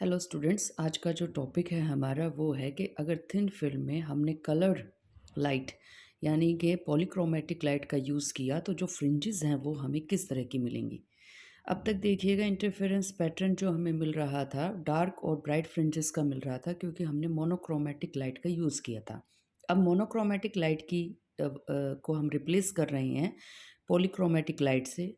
Hello students, आज का जो टॉपिक है हमारा वो है कि अगर थिन फिल्म में हमने कलर्ड लाइट यानी कि पॉलीक्रोमेटिक लाइट का यूज़ किया तो जो फ्रिंजेस हैं वो हमें किस तरह की मिलेंगी। अब तक देखिएगा इंटरफेरेंस पैटर्न जो हमें मिल रहा था डार्क और ब्राइट फ्रिंजेस का मिल रहा था क्योंकि हमने मोनोक्रोमेटिक लाइट का यूज़ किया था। अब मोनोक्रोमेटिक लाइट की को हम रिप्लेस कर रहे हैं पॉलीक्रोमेटिक लाइट से।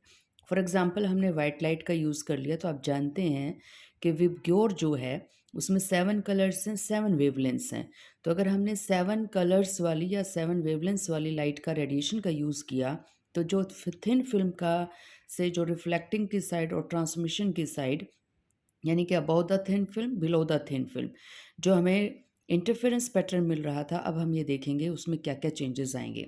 फॉर एग्ज़ाम्पल हमने वाइट लाइट का यूज़ कर लिया तो आप जानते हैं कि विबग्योर जो है उसमें 7 कलर्स हैं, 7 वेवलेंथ्स हैं। तो अगर हमने 7 कलर्स वाली या 7 वेवलेंथ्स वाली लाइट का रेडिएशन का यूज़ किया तो जो थिन फिल्म का से जो रिफ्लेक्टिंग की साइड और ट्रांसमिशन की साइड यानी कि above the thin film below the thin film जो हमें इंटरफेरेंस पैटर्न मिल रहा था, अब हम ये देखेंगे उसमें क्या क्या चेंजेस आएंगे।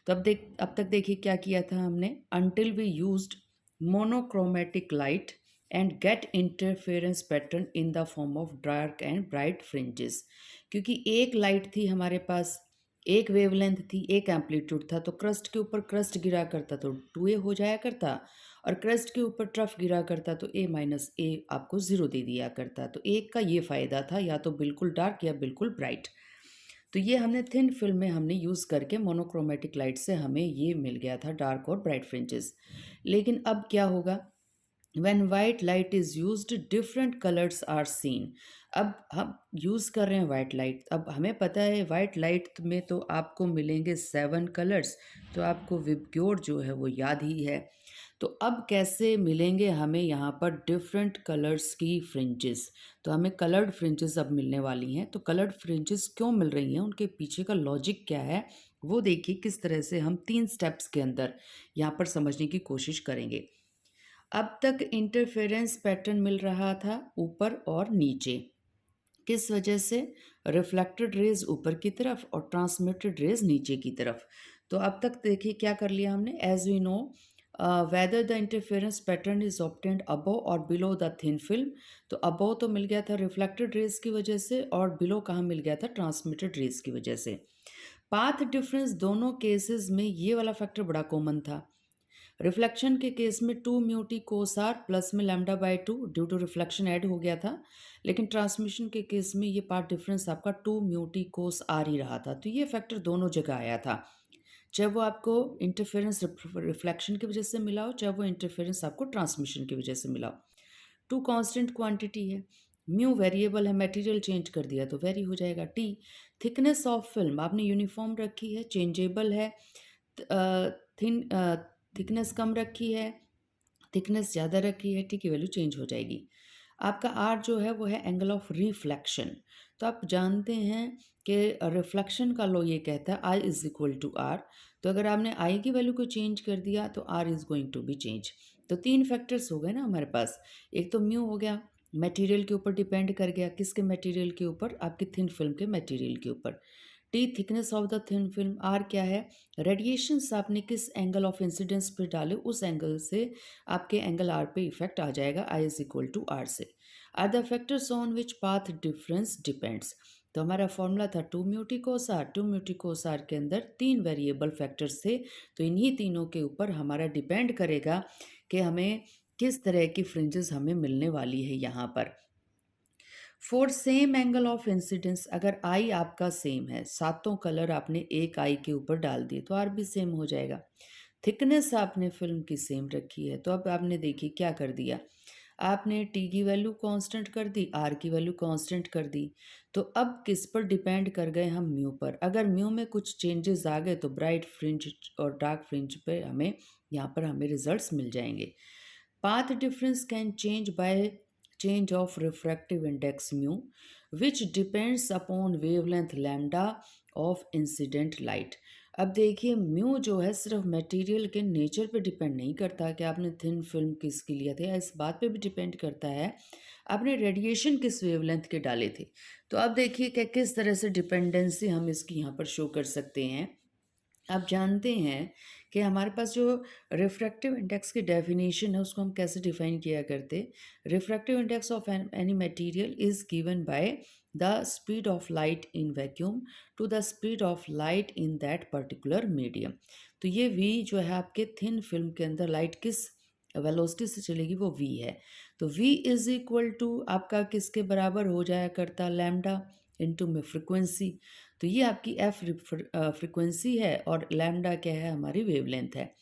तो अब तक देखिए क्या किया था हमने। Until we used monochromatic light and get interference pattern in the form of dark and bright fringes. क्योंकि एक लाइट थी हमारे पास, एक वेवलेंथ थी, एक एम्पलीट्यूड था, तो क्रस्ट के ऊपर क्रस्ट गिरा करता तो 2a हो जाया करता और क्रस्ट के ऊपर ट्रफ गिरा करता तो a माइनस ए आपको ज़ीरो दे दिया करता। तो एक का ये फ़ायदा था, या तो बिल्कुल डार्क या बिल्कुल ब्राइट। तो ये हमने थिन फिल्म में हमने यूज़ करके मोनोक्रोमेटिक लाइट से हमें ये मिल गया था डार्क और ब्राइट फ्रिंजेस। लेकिन अब क्या होगा, when white light is used different colors are seen। अब हम यूज़ कर रहे हैं वाइट लाइट, अब हमें पता है वाइट लाइट में तो आपको मिलेंगे 7 कलर्स, तो आपको विबग्योर जो है वो याद ही है। तो अब कैसे मिलेंगे हमें यहाँ पर डिफरेंट कलर्स की फ्रिंजेस। तो हमें कलर्ड फ्रिंजेस अब मिलने वाली हैं। तो कलर्ड फ्रिंजेस क्यों मिल रही हैं, उनके पीछे का लॉजिक क्या है, वो देखिए किस तरह से हम 3 स्टेप्स के अंदर यहाँ पर समझने की कोशिश करेंगे। अब तक इंटरफेरेंस पैटर्न मिल रहा था ऊपर और नीचे, किस वजह से, रिफ्लेक्टेड रेज ऊपर की तरफ और ट्रांसमिटेड रेज नीचे की तरफ। तो अब तक देखिए क्या कर लिया हमने। As we know whether the interference pattern is obtained above और बिलो द थिन फिल्म। तो अबव तो मिल गया था रिफ्लेक्टेड रेज की वजह से और बिलो कहाँ मिल गया था, ट्रांसमिटेड रेज की वजह से। पाथ डिफरेंस दोनों केसेस में ये वाला फैक्टर बड़ा कॉमन था। रिफ्लेक्शन के केस में 2 mu t cos are plus में लैम्डा/2 ड्यू टू रिफ्लेक्शन ऐड हो गया था। लेकिन ट्रांसमिशन के केस में ये पार्ट डिफरेंस आपका 2 म्यू टी कोस आर ही रहा था। तो ये फैक्टर दोनों जगह आया था, चाहे वो आपको इंटरफेरेंस रिफ्लेक्शन की वजह से मिला हो, चाहे वो इंटरफेरेंस आपको ट्रांसमिशन की वजह से मिला हो। टू कांस्टेंट क्वांटिटी है, म्यू वेरिएबल है, मटेरियल चेंज कर दिया तो वेरी हो जाएगा। टी थिकनेस ऑफ फिल्म आपने यूनिफॉर्म रखी है, चेंजेबल है। थिन थिकनेस कम रखी है, थिकनेस ज़्यादा रखी है, टी की वैल्यू चेंज हो जाएगी। आपका आर जो है वो है एंगल ऑफ रिफ्लेक्शन। तो आप जानते हैं कि रिफ्लेक्शन का लॉ ये कहता है आई इज इक्वल टू आर। तो अगर आपने आई की वैल्यू को चेंज कर दिया तो r is going to be change. तो 3 फैक्टर्स हो गए ना हमारे पास। एक तो म्यू हो गया, मटेरियल के ऊपर डिपेंड कर गया, किसके मटेरियल के ऊपर, आपकी थिन फिल्म के मटेरियल के ऊपर। T thickness of the thin film, r क्या है, रेडिएशंस आपने किस एंगल ऑफ इंसिडेंस पे डाले उस एंगल से आपके एंगल आर पे इफेक्ट आ जाएगा, i is equal to r से। Are the factors on which path difference depends. तो हमारा फॉर्मूला था 2 mu t cos r. 2 mu t cos r के अंदर 3 वेरिएबल फैक्टर्स थे, तो इन्हीं तीनों के ऊपर हमारा डिपेंड करेगा कि हमें किस तरह की फ्रिंजेस हमें मिलने वाली है यहाँ पर। For same angle of incidence, अगर आई आपका सेम है, सातों कलर आपने एक आई के ऊपर डाल दिए तो आर भी सेम हो जाएगा। थिकनेस आपने फिल्म की सेम रखी है, तो अब आपने देखिए क्या कर दिया, आपने टी की वैल्यू कांस्टेंट कर दी, आर की वैल्यू कांस्टेंट कर दी। तो अब किस पर डिपेंड कर गए हम, म्यू पर। अगर म्यू में कुछ चेंजेस आ गए तो ब्राइट फ्रिंज और डार्क फ्रिंज पे हमें यहाँ पर हमें रिजल्ट्स मिल जाएंगे। Path difference can change bye change of refractive index mu, which depends upon wavelength lambda of incident light। अब देखिए म्यू जो है सिर्फ मटेरियल के नेचर पे डिपेंड नहीं करता कि आपने थिन फिल्म किसके लिए थे, इस बात पे भी डिपेंड करता है आपने रेडिएशन किस वेवलेंथ के डाले थे। तो अब देखिए कि किस तरह से डिपेंडेंसी हम इसकी यहाँ पर शो कर सकते हैं। आप जानते हैं कि हमारे पास जो रिफ्रैक्टिव इंडेक्स की डेफिनेशन है उसको हम कैसे डिफाइन किया करते। Refractive index of any material is given by the speed of light in vacuum to the speed of light in that particular medium. तो ये वी जो है आपके थिन फिल्म के अंदर लाइट किस वेलोसिटी से चलेगी वो वी है। तो v इज इक्वल टू आपका किसके बराबर हो जाया करता, लैम्डा इनटू में फ्रिक्वेंसी। तो ये आपकी एफ फ्रिक्वेंसी है और लैम्डा क्या है, हमारी वेवलेंथ है।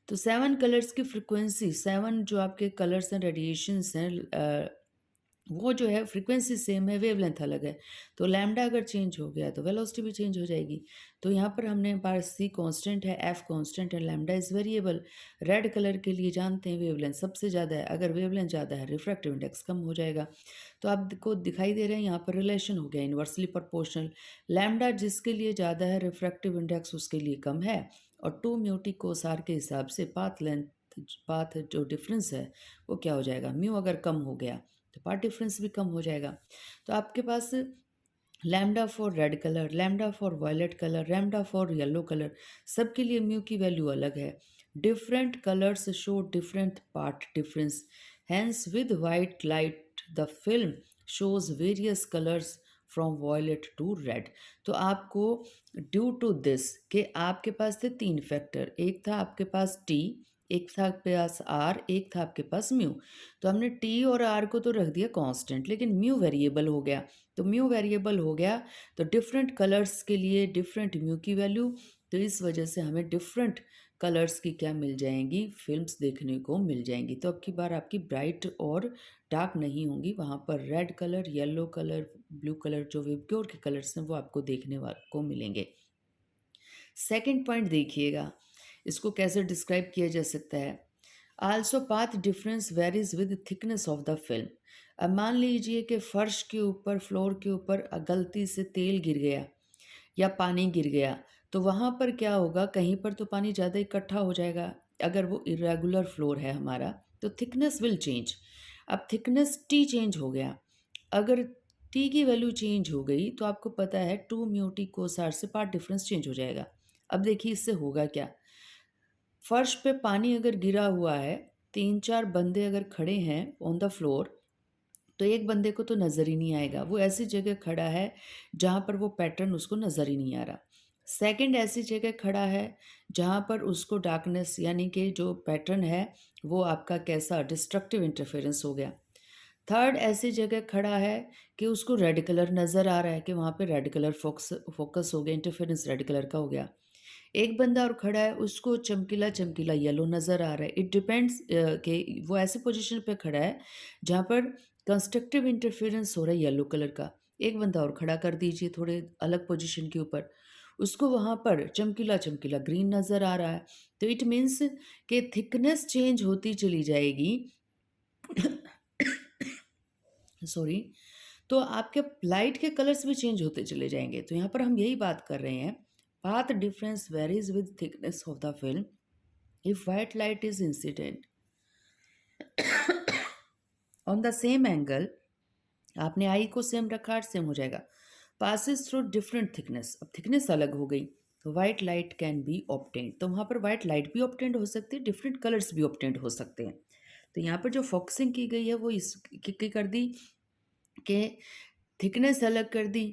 तो 7 कलर्स की फ्रिक्वेंसी, 7 जो आपके कलर्स हैं, रेडिएशंस हैं, वो जो है फ्रीक्वेंसी सेम है, वेवलेंथ अलग है। तो लैम्डा अगर चेंज हो गया तो वेलोसिटी भी चेंज हो जाएगी। तो यहाँ पर हमने पास सी कांस्टेंट है, एफ कांस्टेंट है, lambda is variable. Red colour के लिए जानते हैं वेवलेंथ सबसे ज़्यादा है, अगर वेवलेंथ ज़्यादा है रिफ्रैक्टिव इंडेक्स कम हो जाएगा। तो आपको दिखाई दे रहे हैं यहाँ पर रिलेशन हो गया इन्वर्सली प्रोपोर्शनल। लैम्डा जिसके लिए ज़्यादा है रिफ्रैक्टिव इंडेक्स उसके लिए कम है, और 2 म्यू टी कोसार के हिसाब से पाथ जो डिफरेंस है वो क्या हो जाएगा, म्यू अगर कम हो गया तो पार्ट डिफरेंस भी कम हो जाएगा। तो आपके पास lambda for red colour, lambda for violet colour, lambda for yellow colour, सबके लिए म्यू की वैल्यू अलग है। Different colours show different part difference, hence with white light the film shows various colours from violet to red. तो आपको due to this के आपके पास थे 3 फैक्टर, एक था आपके पास टी, एक था आपके पास आर, एक था आपके पास म्यू। तो हमने टी और आर को तो रख दिया कांस्टेंट, लेकिन म्यू वेरिएबल हो गया। तो म्यू वेरिएबल हो गया तो डिफरेंट कलर्स के लिए डिफरेंट म्यू की वैल्यू, तो इस वजह से हमें डिफरेंट कलर्स की क्या मिल जाएंगी, फिल्म्स देखने को मिल जाएंगी। तो अब की बार आपकी ब्राइट और डार्क नहीं होंगी, वहाँ पर red colour, yellow colour, blue colour जो वेवक्योर के कलर्स हैं वो आपको देखने को मिलेंगे। सेकेंड पॉइंट देखिएगा, इसको कैसे डिस्क्राइब किया जा सकता है। Also path difference varies with thickness of the film. अब मान लीजिए कि फर्श के ऊपर, फ्लोर के ऊपर गलती से तेल गिर गया या पानी गिर गया, तो वहाँ पर क्या होगा, कहीं पर तो पानी ज़्यादा इकट्ठा हो जाएगा। अगर वो इरेगुलर फ्लोर है हमारा तो थिकनेस विल चेंज। अब थिकनेस टी चेंज हो गया, अगर टी की वैल्यू चेंज हो गई तो आपको पता है 2 म्यू टी कोसार से पार्ट डिफरेंस चेंज हो जाएगा। अब देखिए इससे होगा क्या, फर्श पे पानी अगर गिरा हुआ है, 3-4 बंदे अगर खड़े हैं ऑन द फ्लोर, तो एक बंदे को तो नज़र ही नहीं आएगा, वो ऐसी जगह खड़ा है जहाँ पर वो पैटर्न उसको नज़र ही नहीं आ रहा। सेकंड ऐसी जगह खड़ा है जहाँ पर उसको डार्कनेस यानी कि जो पैटर्न है वो आपका कैसा डिस्ट्रक्टिव इंटरफेरेंस हो गया। थर्ड ऐसी जगह खड़ा है कि उसको रेड कलर नज़र आ रहा है, कि वहाँ पे रेड कलर फोकस हो गया, इंटरफेरेंस रेड कलर का हो गया। एक बंदा और खड़ा है, उसको चमकीला चमकीला येलो नज़र आ रहा है। इट डिपेंड्स कि वो ऐसे पोजीशन पे खड़ा है जहाँ पर कंस्ट्रक्टिव इंटरफेरेंस हो रहा है येलो कलर का। एक बंदा और खड़ा कर दीजिए थोड़े अलग पोजीशन के ऊपर, उसको वहाँ पर चमकीला चमकीला ग्रीन नज़र आ रहा है। तो इट मीन्स कि थिकनेस चेंज होती चली जाएगी सॉरी, तो आपके लाइट के कलर्स भी चेंज होते चले जाएंगे। तो यहाँ पर हम यही बात कर रहे हैं, path difference varies with thickness of the film. If white light is incident on the same angle, आपने आई को सेम रखा, सेम हो जाएगा, passes through different thickness, अब थिकनेस अलग हो गई तो white light can be obtained. तो वहाँ पर वाइट लाइट भी ऑब्टेंड हो सकती है, डिफरेंट कलर्स भी ऑब्टेंड हो सकते हैं। तो यहाँ पर जो फोकसिंग की गई है वो इस की कर दी कि थिकनेस अलग कर दी,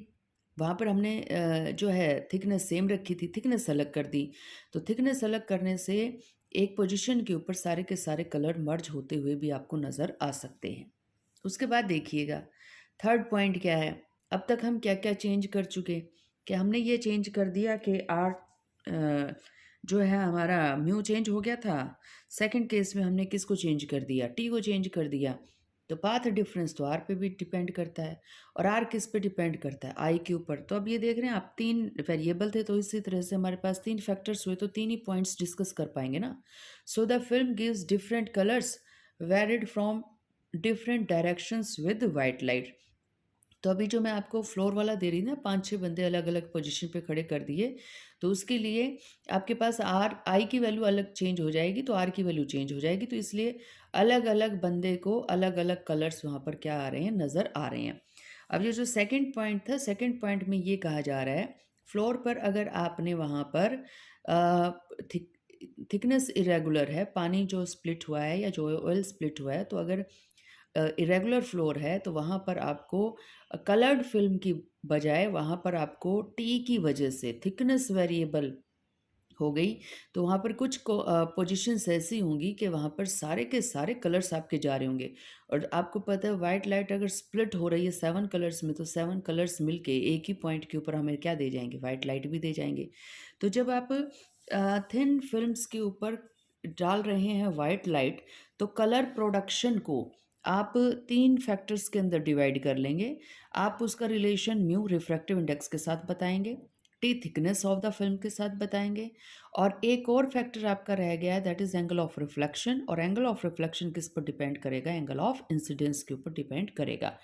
वहाँ पर हमने जो है थिकनेस सेम रखी थी, थिकनेस अलग कर दी। तो थिकनेस अलग करने से एक पोजीशन के ऊपर सारे के सारे कलर मर्ज होते हुए भी आपको नज़र आ सकते हैं। उसके बाद देखिएगा थर्ड पॉइंट क्या है। अब तक हम क्या क्या चेंज कर चुके, कि हमने ये चेंज कर दिया कि आर जो है हमारा म्यू चेंज हो गया था। सेकंड केस में हमने किसको चेंज कर दिया, टी को चेंज कर दिया। तो पाथ डिफरेंस तो आर पे भी डिपेंड करता है, और आर किस पे डिपेंड करता है, आई के ऊपर। तो अब ये देख रहे हैं आप 3 वेरिएबल थे, तो इसी तरह से हमारे पास 3 फैक्टर्स हुए, तो 3 ही पॉइंट्स डिस्कस कर पाएंगे ना। So the film gives different colours varied from different directions with white light. तो अभी जो मैं आपको फ्लोर वाला दे रही ना, 5-6 बंदे अलग अलग पोजीशन पे खड़े कर दिए, तो उसके लिए आपके पास आर आई की वैल्यू अलग चेंज हो जाएगी, तो आर की वैल्यू चेंज हो जाएगी। तो इसलिए अलग अलग बंदे को अलग अलग कलर्स वहाँ पर क्या आ रहे हैं, नज़र आ रहे हैं। अब ये जो सेकंड पॉइंट था, सेकंड पॉइंट में ये कहा जा रहा है, फ्लोर पर अगर आपने वहाँ पर थिकनेस इरेगुलर है, पानी जो स्प्लिट हुआ है या जो ऑयल स्प्लिट हुआ है, तो अगर इरेगुलर फ्लोर है तो वहाँ पर आपको कलर्ड फिल्म की बजाय वहाँ पर आपको टी की वजह से थिकनेस वेरिएबल हो गई, तो वहाँ पर कुछ पोजीशंस ऐसी होंगी कि वहाँ पर सारे के सारे कलर्स आपके जा रहे होंगे। और आपको पता है व्हाइट लाइट अगर स्प्लिट हो रही है 7 कलर्स में, तो 7 कलर्स मिलके एक ही पॉइंट के ऊपर हमें क्या दे जाएँगे? व्हाइट लाइट भी दे जाएँगे। तो जब आप थिन फ़िल्म्स के ऊपर डाल रहे हैं व्हाइट लाइट, तो कलर प्रोडक्शन को आप 3 फैक्टर्स के अंदर डिवाइड कर लेंगे। आप उसका रिलेशन म्यू रिफ्रैक्टिव इंडेक्स के साथ बताएँगे, T thickness of the film के साथ बताएँगे, और एक और फैक्टर आपका रह गया है that is angle of reflection. और एंगल ऑफ रिफ्लेक्शन किस पर डिपेंड करेगा? एंगल ऑफ इंसिडेंस के ऊपर डिपेंड करेगा।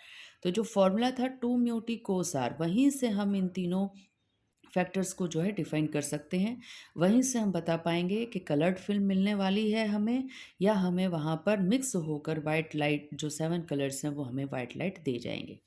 तो जो फ़ॉर्मूला था 2 म्यू टी कोस आर, वहीं से हम इन तीनों फैक्टर्स को जो है डिफाइन कर सकते हैं। वहीं से हम बता पाएँगे कि कलर्ड फ़िल्म मिलने वाली है हमें, या हमें वहाँ पर मिक्स होकर व्हाइट लाइट जो 7 कलर्स हैं वो हमें व्हाइट लाइट दे जाएँगे।